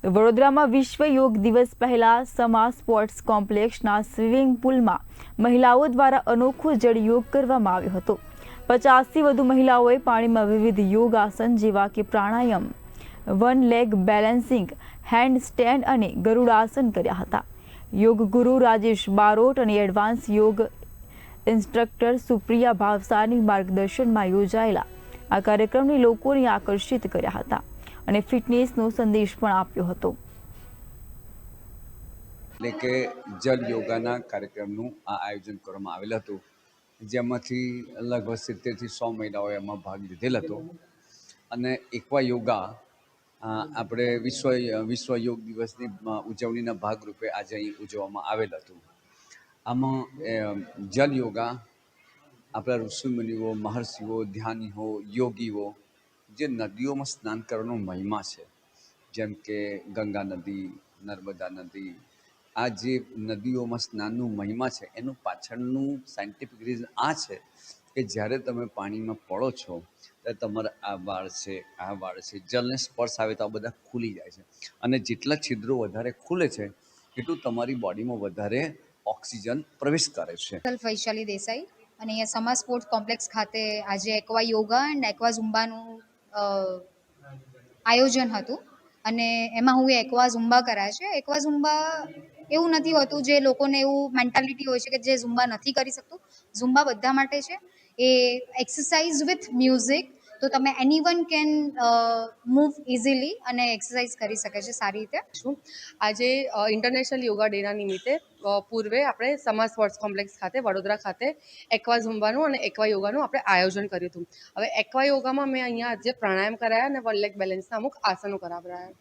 વડોદરામાં વિશ્વ યોગ દિવસ પહેલા સમા સ્પોર્ટ્સ કોમ્પ્લેક્સના સ્વિમિંગ પુલમાં મહિલાઓ દ્વારા અનોખો જળ યોગ કરવામાં આવ્યો હતો। 50થી વધુ મહિલાઓએ પાણીમાં વિવિધ યોગ આસન જેવા કે પ્રાણાયામ, one leg balancing, hand stand અને ગરુડાસન કર્યા હતા। યોગ ગુરુ રાજેશ બારોટ અને એડવાન્સ યોગ ઇન્સ્ટ્રક્ટર સુપ્રિયા ભાવસારની માર્ગદર્શનમાં યોજાયેલા આ કાર્યક્રમને લોકોને આકર્ષિત કર્યા હતા અને ફિટનેસનો સંદેશ પણ આપ્યો હતો। એટલે કે જલ યોગાના કાર્યક્રમનું આ આયોજન કરવામાં આવેલ હતું, જેમાંથી લગભગ 70 થી 100 મહિલાઓએ એમાં ભાગ લીધેલ હતો। અને એક્વા યોગા આપણે વિશ્વ યોગ દિવસની ઉજવણીના ભાગરૂપે આજે અહીં ઉજવવામાં આવેલ હતું। આમાં જલ યોગા આપણા ઋષિમુનિઓ, મહર્ષિઓ, ધ્યાનીઓ, યોગીઓ જે નદીઓમાં સ્નાન કરવાનો મહિમા છે, જેમ કે ગંગા નદી, નર્મદા નદી, આ જે નદીઓમાં સ્નાનનું મહિમા છે એનું પાછળનું સાયન્ટિફિક રીઝન આ છે કે જ્યારે તમે પાણીમાં પડો છો ત્યારે તમારા આ વાળ છે, જલને સ્પર્શ આવે તો આ બધા ખુલી જાય છે, અને જેટલા છિદ્રો વધારે ખુલે છે એટલું તમારી બોડીમાં વધારે ઓક્સિજન પ્રવેશ કરે છે। વૈશાલી દેસાઈ અને અહીંયા સમા સ્પોર્ટ્સ કોમ્પ્લેક્સ ખાતે આજે એક્વા યોગા એન્ડ એક્વા ઝુમ્બાનું આયોજન હતું અને એમાં હું એક્વા ઝુમ્બા કરાય છે। એક્વા ઝુમ્બા એવું નથી હોતું જે લોકોને એવું મેન્ટાલિટી હોય છે કે જે ઝુમ્બા નથી કરી શકતું, ઝુમ્બા બધા માટે છે। એ એક્સરસાઇઝ વિથ મ્યુઝિક, તો તમે એનીવન કેન મૂવ ઇઝીલી અને એક્સરસાઇઝ કરી શકે છે સારી રીતે। આજે ઇન્ટરનેશનલ યોગા ડેના નિમિત્તે પૂર્વે આપણે સમા સ્પોર્ટ્સ કોમ્પ્લેક્સ ખાતે વડોદરા ખાતે એક્વા ઝુમ્બાનું અને એક્વા યોગાનું આપણે આયોજન કર્યું હતું। હવે એક્વા યોગામાં મેં અહીંયા આજે પ્રાણાયામ કરાયા અને વન લેગ બેલેન્સના અમુક આસનો કરાવ્યા।